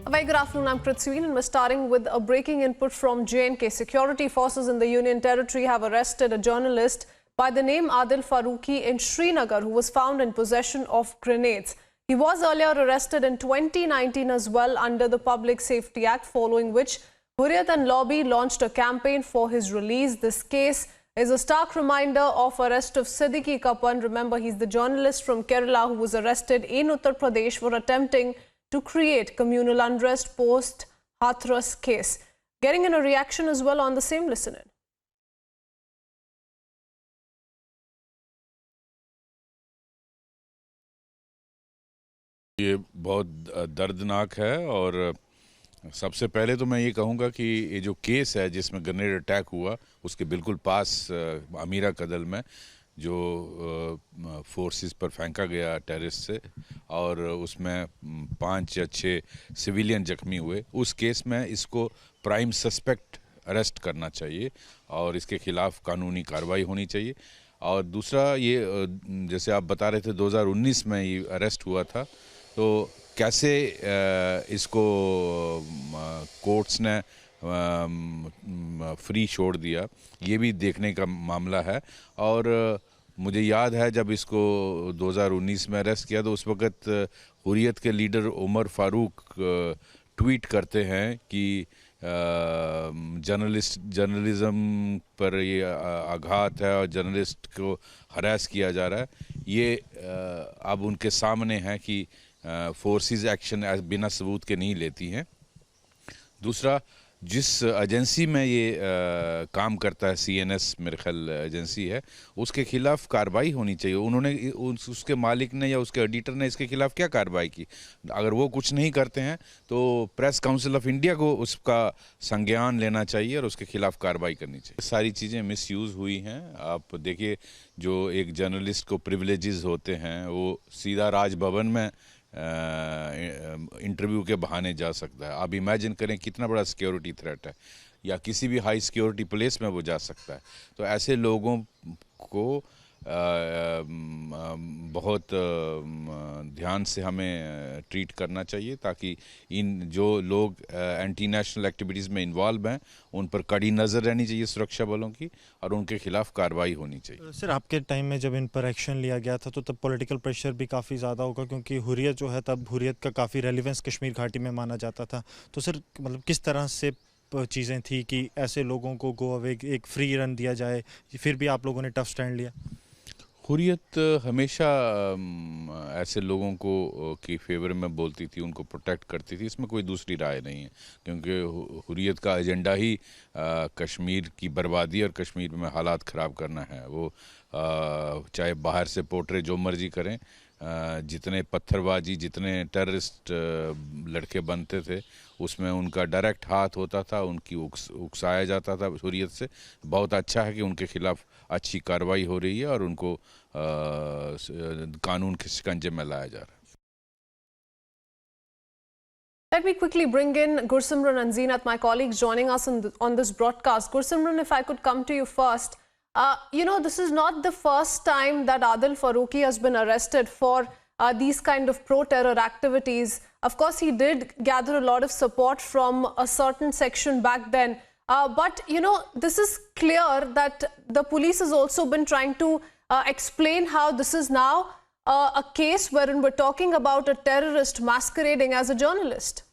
A very good afternoon, I'm Prithween, and we're starting with a breaking input from J&K. Security forces in the Union Territory have arrested a journalist by the name Adil Farooq in Srinagar, who was found in possession of grenades. He was earlier arrested in 2019 as well under the Public Safety Act, following which Hurriyat and Lobby launched a campaign for his release. This case is a stark reminder of arrest of Siddiqui Kappan. Remember, he's the journalist from Kerala who was arrested in Uttar Pradesh for attempting to create communal unrest post Hathras case. Getting in a reaction as well on the same, listen in. ये बहुत दर्दनाक है और सबसे पहले तो मैं ये कहूँगा कि ये जो केस है जिसमें ग्रेनेड अटैक हुआ उसके बिल्कुल पास अमीरा कदल में जो फोर्सेस पर फेंका गया टेररिस्ट से और उसमें 5 या 6 सिविलियन जख्मी हुए, उस केस में इसको प्राइम सस्पेक्ट अरेस्ट करना चाहिए और इसके खिलाफ कानूनी कार्रवाई होनी चाहिए। और दूसरा ये जैसे आप बता रहे थे 2019 में ये अरेस्ट हुआ था, तो कैसे इसको कोर्ट्स ने फ्री छोड़ दिया ये भी देखने का मामला है। और मुझे याद है जब इसको 2019 में अरेस्ट किया तो उस वक़्त हुर्रियत के लीडर उमर फारूक ट्वीट करते हैं कि जर्नलिज्म पर ये आघात है और जर्नलिस्ट को हरास किया जा रहा है। ये अब उनके सामने है कि फोर्सेस एक्शन बिना सबूत के नहीं लेती हैं। दूसरा, जिस एजेंसी में ये काम करता है, CNS मेरे ख्याल एजेंसी है, उसके खिलाफ कार्रवाई होनी चाहिए। उन्होंने उसके मालिक ने या उसके एडिटर ने इसके खिलाफ क्या कार्रवाई की? अगर वो कुछ नहीं करते हैं तो प्रेस काउंसिल ऑफ इंडिया को उसका संज्ञान लेना चाहिए और उसके खिलाफ कार्रवाई करनी चाहिए। सारी चीज़ें मिसयूज़ हुई हैं। आप देखिए, जो एक जर्नलिस्ट को प्रिविलेजेस होते हैं वो सीधा राजभवन में इंटरव्यू के बहाने जा सकता है। आप इमेजिन करें कितना बड़ा सिक्योरिटी थ्रेट है, या किसी भी हाई सिक्योरिटी प्लेस में वो जा सकता है। तो ऐसे लोगों को बहुत ध्यान से हमें ट्रीट करना चाहिए ताकि इन जो लोग एंटी नेशनल एक्टिविटीज़ में इन्वॉल्व हैं उन पर कड़ी नज़र रहनी चाहिए सुरक्षा बलों की और उनके खिलाफ कार्रवाई होनी चाहिए। सर, आपके टाइम में जब इन पर एक्शन लिया गया था तो तब पॉलिटिकल प्रेशर भी काफ़ी ज़्यादा होगा, क्योंकि हुर्रियत जो है तब हुर्रियत का काफ़ी रेलिवेंस कश्मीर घाटी में माना जाता था। तो सर, मतलब किस तरह से चीज़ें थी कि ऐसे लोगों को गो अवे एक फ्री रन दिया जाए, फिर भी आप लोगों ने टफ स्टैंड लिया? हुर्रियत हमेशा ऐसे लोगों को की फेवर में बोलती थी, उनको प्रोटेक्ट करती थी। इसमें कोई दूसरी राय नहीं है, क्योंकि हुर्रियत का एजेंडा ही कश्मीर की बर्बादी और कश्मीर में हालात ख़राब करना है। वो चाहे बाहर से पोर्ट्रे जो मर्जी करें, जितने पत्थरबाजी, जितने टेररिस्ट लड़के बनते थे उसमें उनका डायरेक्ट हाथ होता था, उनकी उकसाया जाता था हुर्रियत से। बहुत अच्छा है कि उनके खिलाफ अच्छी कार्रवाई हो रही है और उनको कानून के शिकंजे में लाया जा रहा है। Let me quickly bring in Gursimran and Zeenat, my colleagues joining us on this broadcast. Gursimran, if I could come to you first. This is not the first time that Adil Farooq has been arrested for these kind of pro-terror activities. Of course, he did gather a lot of support from a certain section back then. But, this is clear that the police has also been trying to explain how this is now a case wherein we're talking about a terrorist masquerading as a journalist.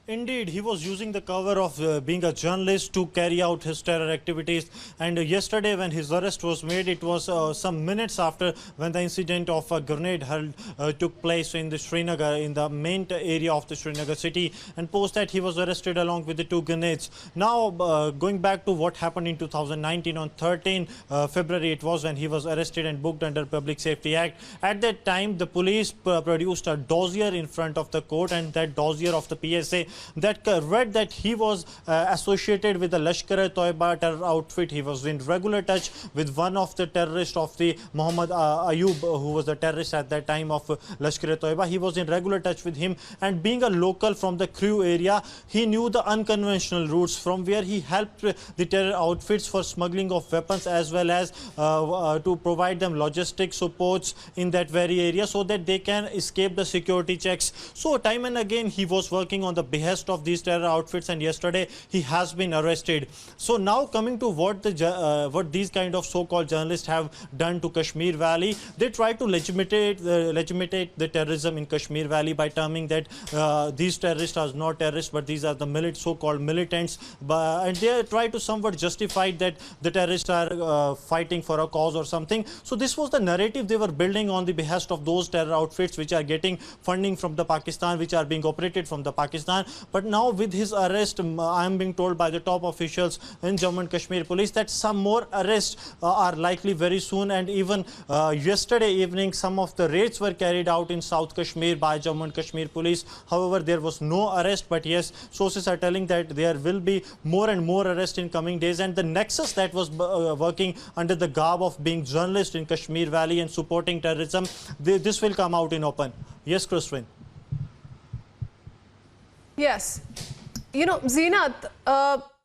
Indeed, he was using the cover of being a journalist to carry out his terror activities. And yesterday when his arrest was made, it was some minutes after when the incident of a grenade hurled took place in the Srinagar, in the main area of the Srinagar city. And post that, he was arrested along with the 2 grenades. Now, going back to what happened in 2019, on 13 February, it was when he was arrested and booked under Public Safety Act. At that time, the police produced a dossier in front of the court, and that dossier of the PSA that read that he was associated with the Lashkar-e-Toiba terror outfit. He was in regular touch with one of the terrorists of the Muhammad Ayub, who was the terrorist at that time of Lashkar-e-Toiba. He was in regular touch with him, and being a local from the Crew area, he knew the unconventional routes from where he helped the terror outfits for smuggling of weapons, as well as to provide them logistic supports in that very area so that they can escape the security checks. So time and again he was working on the behest of these terror outfits, and yesterday he has been arrested. So now coming to what these kind of so-called journalists have done to Kashmir Valley, they try to legitimate the terrorism in Kashmir Valley by terming that these terrorists are not terrorists, but these are the so-called militants, and they try to somewhat justify that the terrorists are fighting for a cause or something. So this was the narrative they were building on the behest of those terror outfits which are getting funding from the Pakistan, which are being operated from the Pakistan. But now with his arrest, I am being told by the top officials in Jammu and Kashmir police that some more arrests are likely very soon, and even yesterday evening some of the raids were carried out in South Kashmir by Jammu and Kashmir police. However, there was no arrest, but yes, sources are telling that there will be more and more arrests in coming days, and the nexus that was working under the garb of being journalist in Kashmir Valley and supporting terrorism, this will come out in open. Yes, Christine. Yes. You know, Zeenat,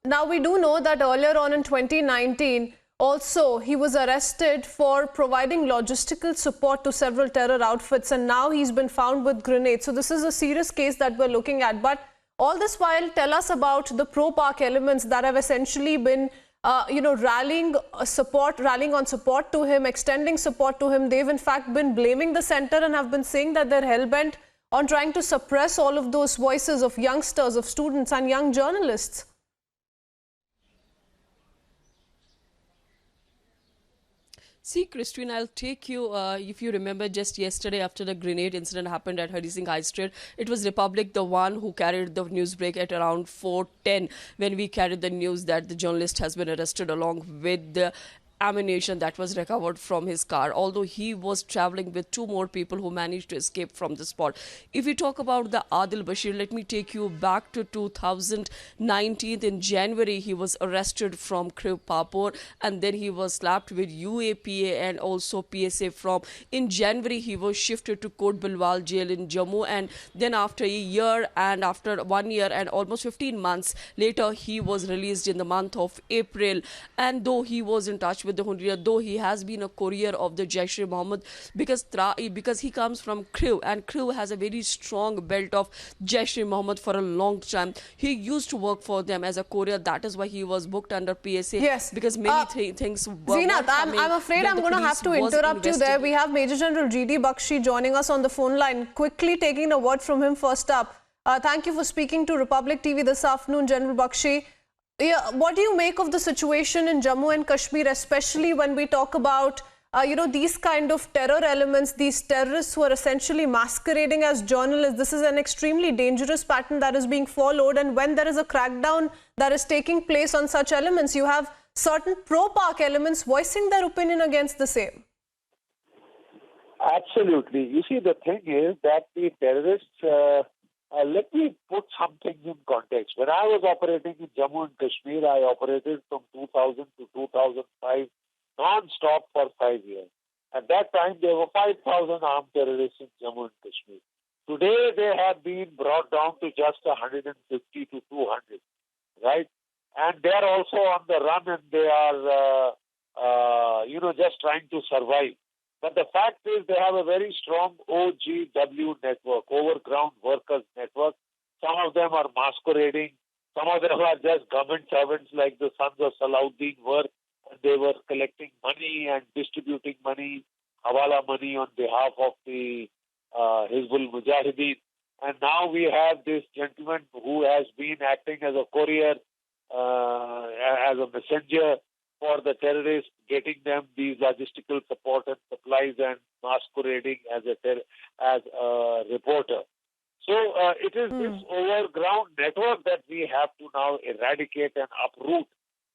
now we do know that earlier on in 2019, also he was arrested for providing logistical support to several terror outfits, and now he's been found with grenades. So this is a serious case that we're looking at. But all this while, tell us about the pro-Pak elements that have essentially been rallying on support to him, extending support to him. They've in fact been blaming the center and have been saying that they're hell-bent on trying to suppress all of those voices of youngsters, of students and young journalists. See, Christine, I'll take you, if you remember, just yesterday after the grenade incident happened at Hari Singh High Street, it was Republic, the one who carried the news break at around 4:10 when we carried the news that the journalist has been arrested along with the ammunition that was recovered from his car, although he was traveling with two more people who managed to escape from the spot. If we talk about the Adil Bashir, let me take you back to 2019. In January, he was arrested from Kriv Papur, and then he was slapped with UAPA and also PSA from. In January, he was shifted to Kot Bilwal jail in Jammu, and then after a year and after 1 year and almost 15 months later, he was released in the month of April. And though he was in touch with the Hundiya, though he has been a courier of the Jaish-e-Mohammed, because he comes from Kriv, and Kriv has a very strong belt of Jaish-e-Mohammed for a long time. He used to work for them as a courier. That is why he was booked under PSA. Yes. Because many things were Zeenat, I'm afraid I'm going to have to interrupt you there. We have Major General G.D. Bakshi joining us on the phone line. Quickly taking a word from him first up. Thank you for speaking to Republic TV this afternoon, General Bakshi. Yeah, what do you make of the situation in Jammu and Kashmir, especially when we talk about, these kind of terror elements, these terrorists who are essentially masquerading as journalists? This is an extremely dangerous pattern that is being followed. And when there is a crackdown that is taking place on such elements, you have certain pro-Pak elements voicing their opinion against the same. Absolutely. You see, the thing is that the terrorists... let me put some things in context. When I was operating in Jammu and Kashmir, I operated from 2000 to 2005 non-stop for 5 years. At that time, there were 5,000 armed terrorists in Jammu and Kashmir. Today, they have been brought down to just 150 to 200, right? And they are also on the run, and they are, just trying to survive. But the fact is they have a very strong OGW network, overground workers network. Some of them are masquerading. Some of them are just government servants like the sons of Salahuddin were. And they were collecting money and distributing money, hawala money on behalf of the Hizbul Mujahideen. And now we have this gentleman who has been acting as a courier, as a messenger for the terrorists, getting them these logistical support and supplies and masquerading as a reporter. So it is this overground network that we have to now eradicate and uproot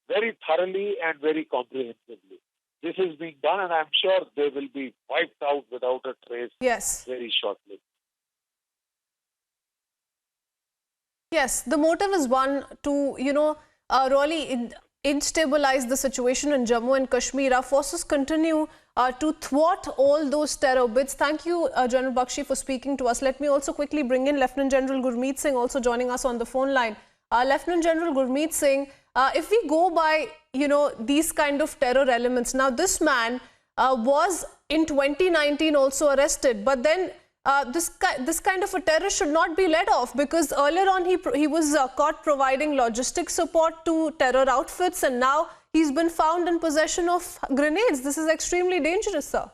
very thoroughly and very comprehensively. This is being done, and I'm sure they will be wiped out without a trace very shortly. Yes, the motive is one to, really instabilize the situation in Jammu and Kashmir. Our forces continue to thwart all those terror bids. Thank you, General Bakshi, for speaking to us. Let me also quickly bring in Lieutenant General Gurmeet Singh, also joining us on the phone line. Lieutenant General Gurmeet Singh, if we go by, these kind of terror elements, now this man was in 2019 also arrested, but then this kind of a terror should not be let off, because earlier on he was caught providing logistic support to terror outfits, and now he's been found in possession of grenades. This is extremely dangerous, sir.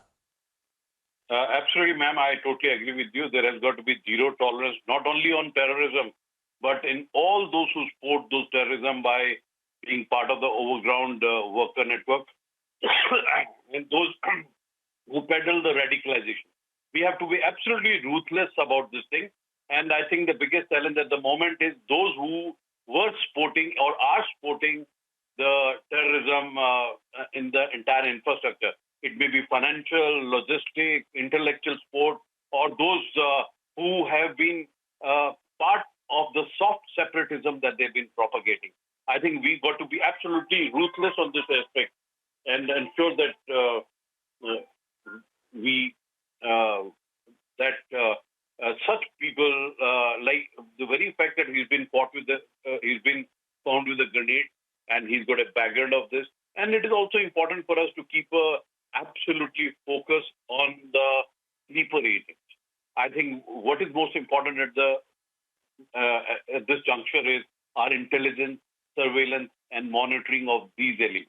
Absolutely, ma'am. I totally agree with you. There has got to be zero tolerance, not only on terrorism, but in all those who support those terrorism by being part of the overground worker network and those who peddle the radicalization. We have to be absolutely ruthless about this thing. And I think the biggest challenge at the moment is those who were supporting or are supporting the terrorism in the entire infrastructure. It may be financial, logistic, intellectual support, or those who have been part of the soft separatism that they've been propagating. I think we've got to be absolutely ruthless on this aspect and ensure that such people, like the very fact that he's been found with a grenade and he's got a background of this. And it is also important for us to keep absolutely focus on the sleeper agents. I think what is most important at this juncture is our intelligence, surveillance, and monitoring of these elements.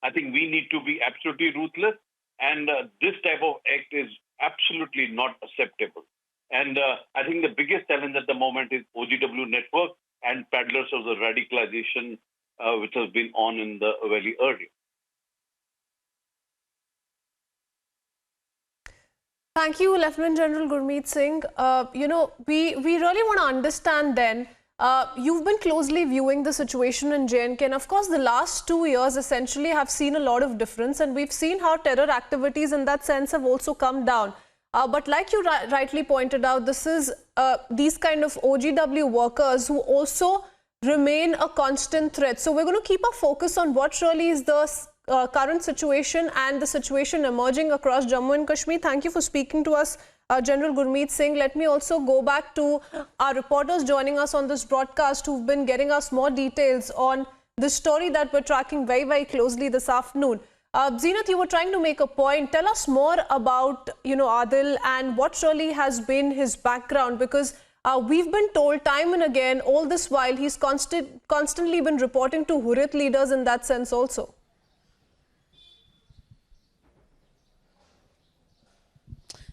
I think we need to be absolutely ruthless, and this type of act is absolutely not acceptable. And I think the biggest challenge at the moment is OGW network and peddlers of the radicalization which has been on in the very early. Thank you, Lieutenant General Gurmeet Singh. We really want to understand then, you've been closely viewing the situation in J&K, and of course the last 2 years essentially have seen a lot of difference, and we've seen how terror activities in that sense have also come down. But like you rightly pointed out, this is these kind of OGW workers who also remain a constant threat. So we're going to keep our focus on what really is the current situation and the situation emerging across Jammu and Kashmir. Thank you for speaking to us, General Gurmeet Singh. Let me also go back to our reporters joining us on this broadcast who've been getting us more details on the story that we're tracking very, very closely this afternoon. Zeenat, you were trying to make a point. Tell us more about, Adil and what really has been his background, because we've been told time and again, all this while, he's constantly been reporting to Hurriyat leaders in that sense also.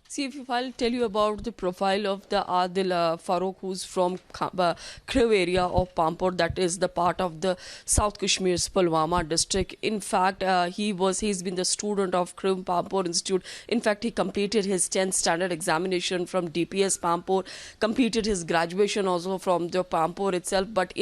See, if I'll tell you about the profile of the Adil Farooq, who's from Kriv area of Pampur, that is the part of the South Kashmir's Pulwama district. In fact, he's been the student of Kriv Pampur Institute. In fact, he completed his 10th standard examination from DPS Pampur, completed his graduation also from the Pampur itself. But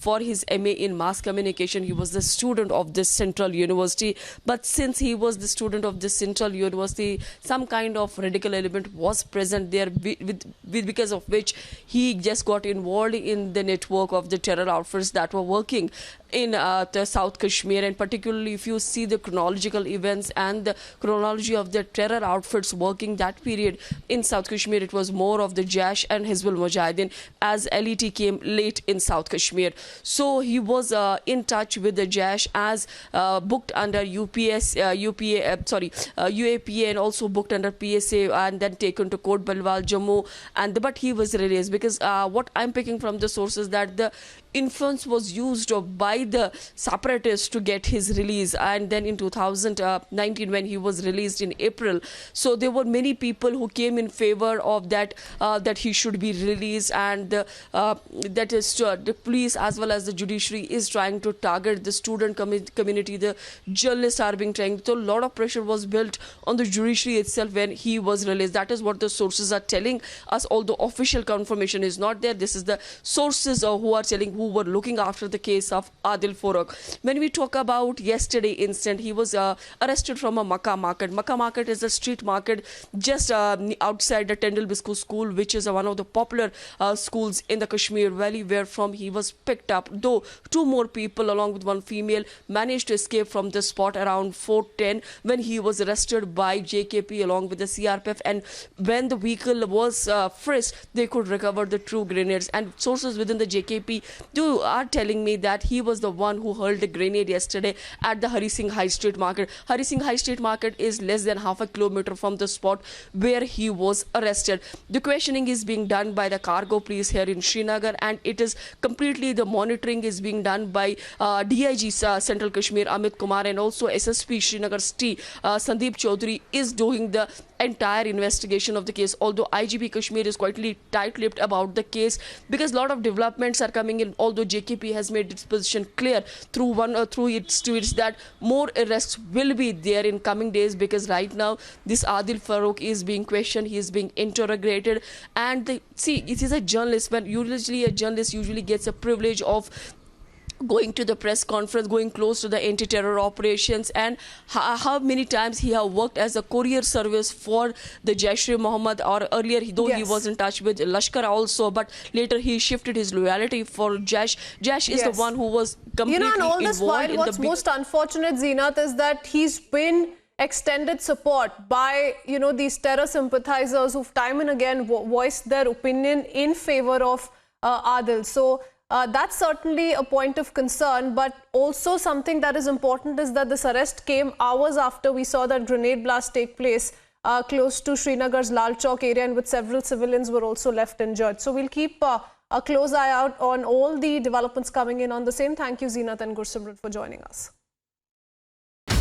for his MA in mass communication, he was the student of this central university. But since he was the student of this central university, some kind of radical element was present there, because of which he just got involved in the network of the terror outfits that were working in the South Kashmir. And particularly if you see the chronological events and the chronology of the terror outfits working that period in South Kashmir, it was more of the Jaish and Hizbul Mujahideen, as LET came late in South Kashmir. So he was in touch with the Jaish as booked under UAPA and also booked under PSA, and then taken to Kot Balwal, Jammu. But he was released because what I'm picking from the sources that the influence was used by the separatists to get his release. And then in 2019, when he was released in April, so there were many people who came in favor of that he should be released, and that is the police as well as the judiciary is trying to target the student community. The journalists are being trying. So a lot of pressure was built on the judiciary itself when he was released. That is what the sources are telling us, although official confirmation is not there. This is the sources who are telling, who were looking after the case of Adil Farooq. When we talk about yesterday incident, he was arrested from a Makkah market. Makkah market is a street market just outside the Tendal Biscu school, which is one of the popular schools in the Kashmir Valley, where from he was picked up. Though 2 more people along with 1 female managed to escape from the spot around 4:10 when he was arrested by JKP along with the CRPF, and when the vehicle was frisked, they could recover the 2 grenades. And sources within the JKP are telling me that he was the one who hurled the grenade yesterday at the Hari Singh High Street Market. Hari Singh High Street Market is less than half a kilometer from the spot where he was arrested. The questioning is being done by the cargo police here in Srinagar, and it is completely, the monitoring is being done by DIG Central Kashmir Amit Kumar, and also SSP Srinagar St Sandeep Chaudhary is doing the entire investigation of the case. Although IGP Kashmir is quite tight-lipped about the case because a lot of developments are coming in. Although JKP has made its position clear through its tweets that more arrests will be there in coming days, because right now this Adil Farooq is being questioned, he is being interrogated, and it is a journalist. When usually a journalist usually gets a privilege of going to the press conference, going close to the anti-terror operations, and how many times he have worked as a courier service for the Jaish-e-Mohammed, or earlier, though he was in touch with Lashkar also, but later he shifted his loyalty for Jaish. Jaish is the one who was completely and all this while, what's most unfortunate, Zeenat, is that he's been extended support by, these terror sympathizers who've time and again voiced their opinion in favor of Adil. So that's certainly a point of concern, but also something that is important is that this arrest came hours after we saw that grenade blast take place close to Srinagar's Lal Chowk area, in which several civilians were also left injured. So we'll keep a close eye out on all the developments coming in on the same. Thank you, Zeenat and Gursimran, for joining us.